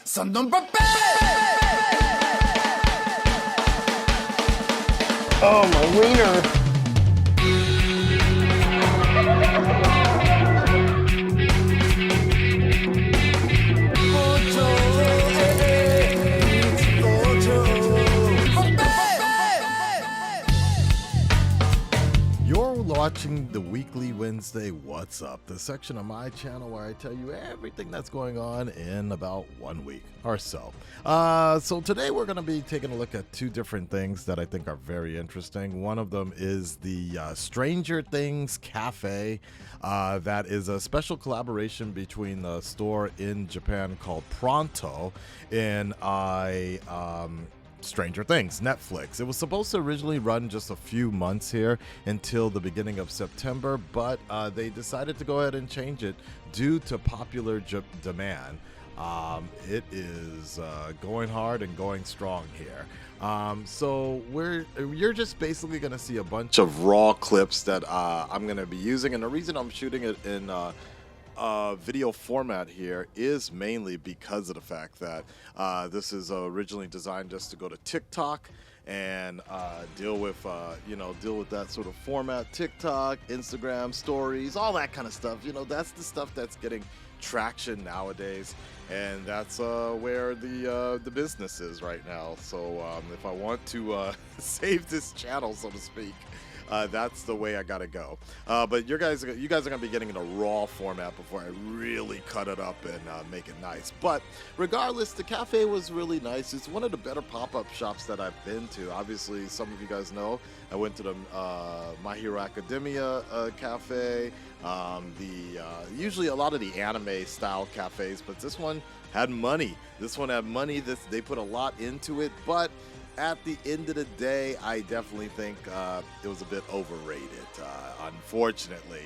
Son d'un papel! Oh, my wiener. You're watching the Weekly Wednesday What's Up, the section of my channel where I tell you everything that's going on in about 1 week or so. So today we're going to be taking a look at two different things that I think are very interesting. One of them is the Stranger Things Cafe. That is a special collaboration between the store in Japan called Pronto and Stranger Things, Netflix. It was supposed to originally run just a few months here until the beginning of September, but they decided to go ahead and change it due to popular demand. It is going hard and going strong here. So you're just basically going to see a bunch of raw clips that I'm going to be using, and the reason I'm shooting it in video format here is mainly because of the fact that this is originally designed just to go to TikTok and deal with that sort of format. TikTok, Instagram stories, all that kind of stuff. That's the stuff that's getting traction nowadays, and that's where the business is right now. So if I want to save this channel, so to speak, that's the way I gotta go. But you guys are gonna be getting in a raw format before I really cut it up and make it nice. But regardless, the cafe was really nice. It's one of the better pop-up shops that I've been to. Obviously, some of you guys know I went to the My Hero Academia cafe. Usually a lot of the anime style cafes, but this one had money. They put a lot into it, but at the end of the day, I definitely think it was a bit overrated, unfortunately.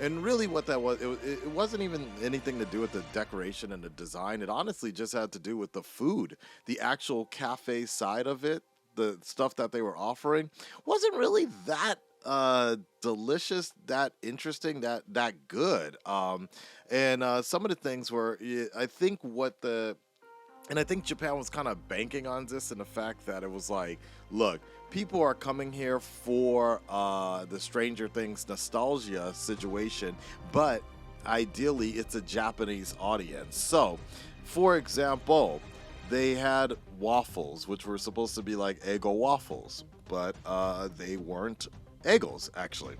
And really what that was, it wasn't even anything to do with the decoration and the design. It honestly just had to do with the food. The actual cafe side of it, the stuff that they were offering, wasn't really that delicious, that interesting, that good. And some of the things were, I think Japan was kind of banking on this and the fact that it was like, look, people are coming here for the Stranger Things nostalgia situation, but ideally it's a Japanese audience. So, for example, they had waffles, which were supposed to be like Eggo waffles, but they weren't Eggos, actually.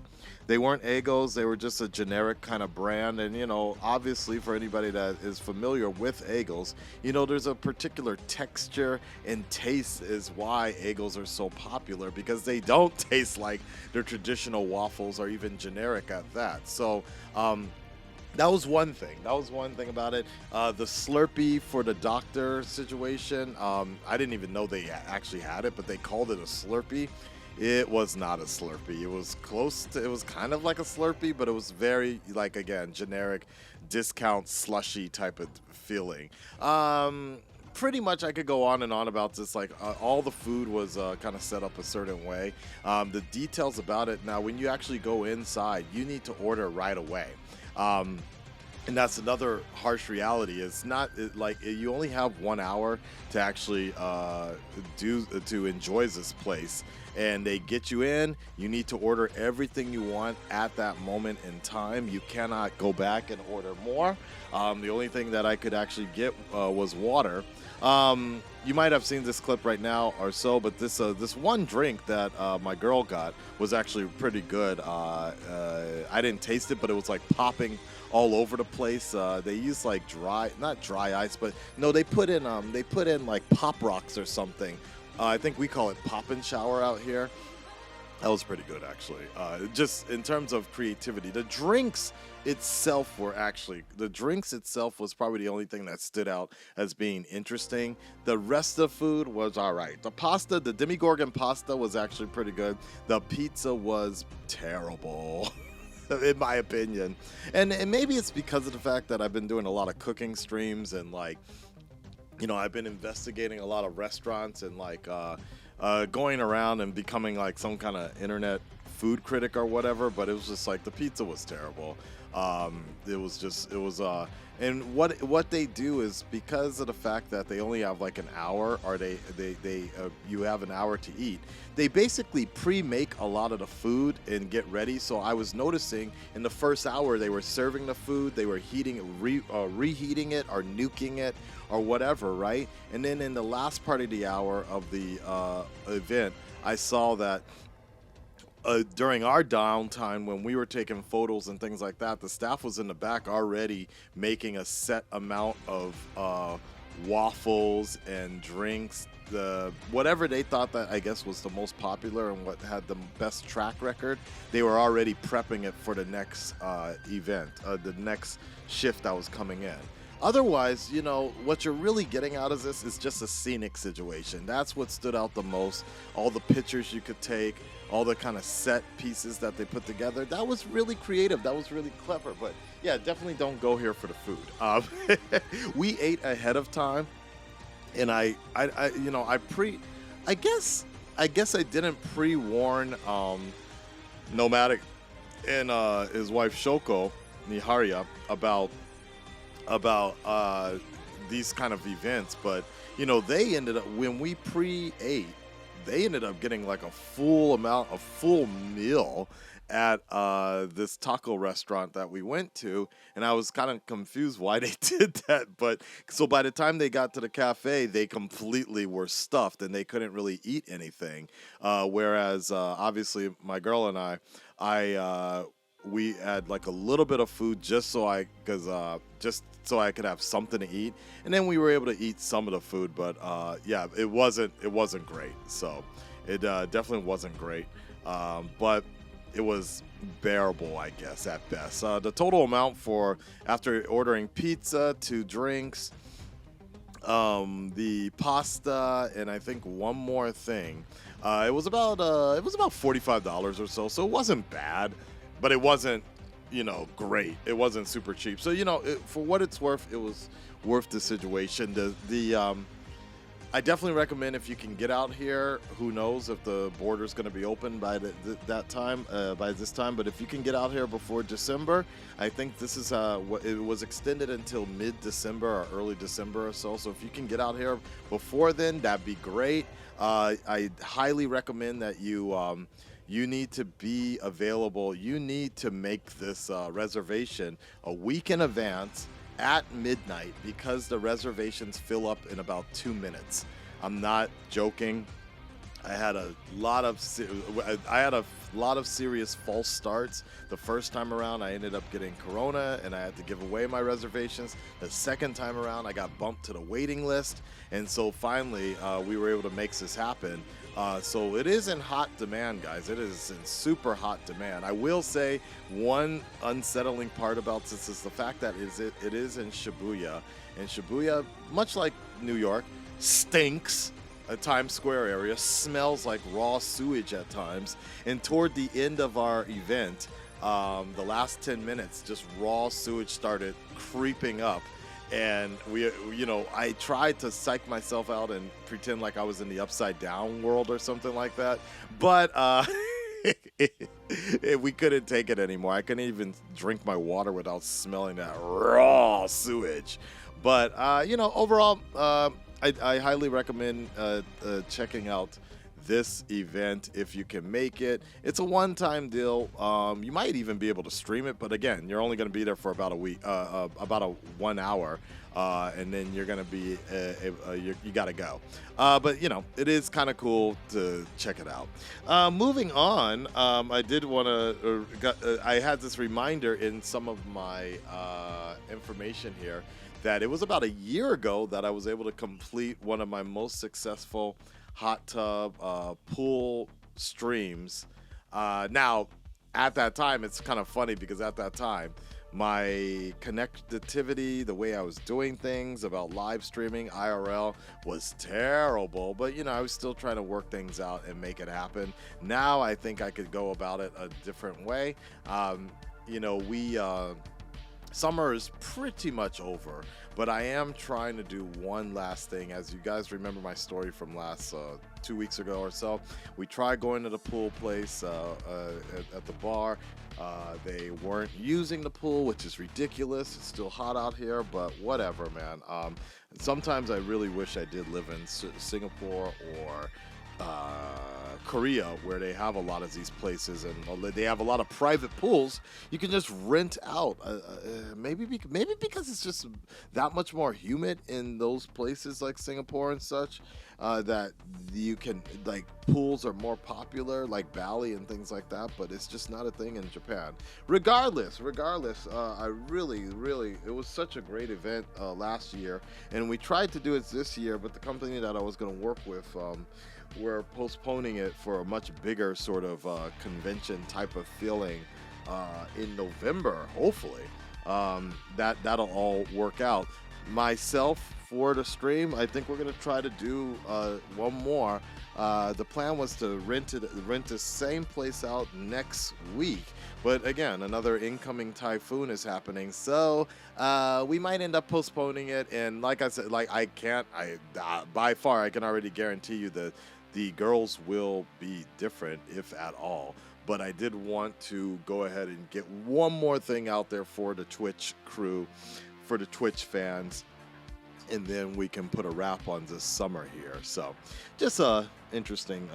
They weren't Eggos, they were just a generic kind of brand. And obviously for anybody that is familiar with Eggos, there's a particular texture and taste is why Eggos are so popular, because they don't taste like their traditional waffles or even generic at that. So that was one thing. About it. The Slurpee for the doctor situation, I didn't even know they actually had it, but they called it a Slurpee. It was not a Slurpee. It was it was kind of like a Slurpee, but it was very, like, again, generic discount slushy type of feeling. Pretty much I could go on and on about this. Like, all the food was kind of set up a certain way. The details about it, now when you actually go inside, you need to order right away. And that's another harsh reality. It's not like you only have 1 hour to actually to enjoy this place, and they get you in. You need to order everything you want at that moment in time. You cannot go back and order more. The only thing that I could actually get was water. You might have seen this clip right now or so, but this one drink that my girl got was actually pretty good. I didn't taste it, but it was like popping all over the place. They used like not dry ice, but no, they put in like pop rocks or something. I think we call it pop and shower out here. That was pretty good, actually. Just in terms of creativity, the drinks itself was probably the only thing that stood out as being interesting. The rest of the food was all right. The pasta, the Demigorgon pasta, was actually pretty good. The pizza was terrible. In my opinion. And maybe it's because of the fact that I've been doing a lot of cooking streams, and I've been investigating a lot of restaurants and going around and becoming like some kind of internet food critic or whatever, but it was just like the pizza was terrible. And what they do is, because of the fact that they only have like an hour, or you have an hour to eat, they basically pre-make a lot of the food and get ready. So I was noticing in the first hour they were serving the food, they were reheating it or nuking it or whatever, right? And then in the last part of the hour of the event, I saw that during our downtime, when we were taking photos and things like that, the staff was in the back already making a set amount of waffles and drinks, whatever they thought that I guess was the most popular and what had the best track record. They were already prepping it for the next event, the next shift that was coming in. Otherwise, what you're really getting out of this is just a scenic situation. That's what stood out the most. All the pictures you could take, all the kind of set pieces that they put together. That was really creative. That was really clever. But yeah, definitely don't go here for the food. We ate ahead of time, and I guess I didn't pre-warn Nomadic and his wife Shoko Niharia about these kind of events, but they ended up, when we pre-ate, they ended up getting like a full meal at this taco restaurant that we went to, and I was kind of confused why they did that. But so by the time they got to the cafe, they completely were stuffed and they couldn't really eat anything. Whereas obviously my girl and I we had like a little bit of food just so I could have something to eat, and then we were able to eat some of the food. But yeah, it wasn't great. So it definitely wasn't great. But it was bearable, I guess, at best. The total amount for, after ordering pizza, 2 drinks, the pasta, and I think one more thing, it was about $45 or so. So it wasn't bad, but it wasn't great. It wasn't super cheap. So for what it's worth, it was worth the situation. I definitely recommend, if you can get out here. Who knows if the border's going to be open by by this time? But if you can get out here before December, I think this is it was extended until mid-December or early December or so. So if you can get out here before then, that'd be great. I highly recommend that you need to be available. You need to make this reservation a week in advance at midnight, because the reservations fill up in about 2 minutes. I'm not joking. I had a lot of serious false starts. The first time around, I ended up getting corona and I had to give away my reservations. The second time around, I got bumped to the waiting list, and so finally we were able to make this happen. So it is in hot demand, guys. It is in super hot demand. I will say one unsettling part about this is the fact that it is in Shibuya. And Shibuya, much like New York, stinks. A Times Square area smells like raw sewage at times. And toward the end of our event, the last 10 minutes, just raw sewage started creeping up. And I tried to psych myself out and pretend like I was in the upside down world or something like that. But we couldn't take it anymore. I couldn't even drink my water without smelling that raw sewage. But, overall, I highly recommend checking out this event if you can make it. It's a one-time deal. You might even be able to stream it, but again, you're only going to be there for about a week, about 1 hour, and then you're going to be you got to go. But it is kind of cool to check it out. Moving on, I did want to. I had this reminder in some of my information here that it was about a year ago that I was able to complete one of my most successful hot tub pool streams. Now, at that time, it's kind of funny because at that time, my connectivity, the way I was doing things about live streaming IRL was terrible, but I was still trying to work things out and make it happen. Now I think I could go about it a different way. summer is pretty much over, but I am trying to do one last thing. As you guys remember my story from last 2 weeks ago or so, we tried going to the pool place at the bar. They weren't using the pool, which is ridiculous. It's still hot out here, but whatever, man. Sometimes I really wish I did live in Singapore or Korea, where they have a lot of these places and they have a lot of private pools. You can just rent out. Maybe because it's just that much more humid in those places like Singapore and such, that you can, like, pools are more popular, like Bali and things like that. But it's just not a thing in Japan. Regardless, I really, it was such a great event last year, and we tried to do it this year, but the company that I was going to work with, we're postponing it for a much bigger sort of convention type of feeling in November, hopefully. That'll all work out. Myself, for the stream, I think we're going to try to do one more. The plan was to rent the same place out next week. But again, another incoming typhoon is happening, so we might end up postponing it. And like I said, like by far, I can already guarantee you that the girls will be different, if at all. But I did want to go ahead and get one more thing out there for the Twitch crew, for the Twitch fans, and then we can put a wrap on this summer here. So just interesting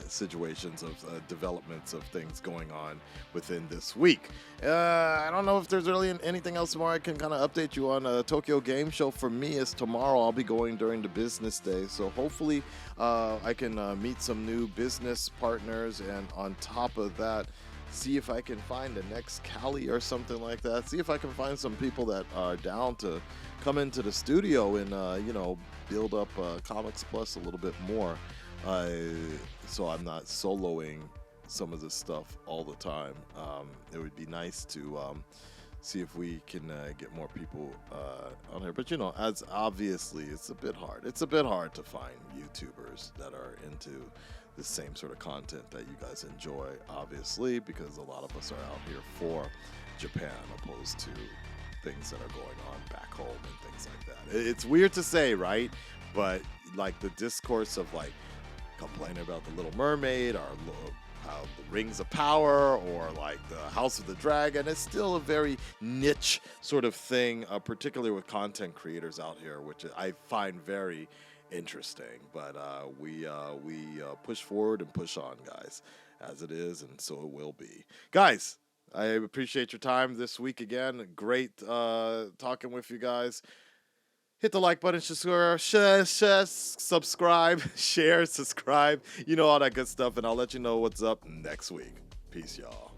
situations of developments of things going on within this week. I don't know if there's really anything else more I can kind of update you on. Tokyo Game Show for me is tomorrow. I'll be going during the business day, so hopefully I can meet some new business partners, and on top of that, see if I can find the next Cali or something like that. See if I can find some people that are down to come into the studio and build up Comics Plus a little bit more, so I'm not soloing some of this stuff all the time. It would be nice to see if we can get more people on here. But as obviously, it's a bit hard. It's a bit hard to find YouTubers that are into the same sort of content that you guys enjoy, obviously, because a lot of us are out here for Japan opposed to things that are going on back home and things like that. It's weird to say, right? But like the discourse of like complaining about the Little Mermaid or the Rings of Power or like the House of the Dragon, it's still a very niche sort of thing, particularly with content creators out here, which I find very interesting. But we push forward and push on, guys, as it is, and so it will be. Guys, I appreciate your time this week again. Great talking with you guys. Hit the like button, subscribe, share, subscribe. You know, all that good stuff, and I'll let you know what's up next week. Peace, y'all.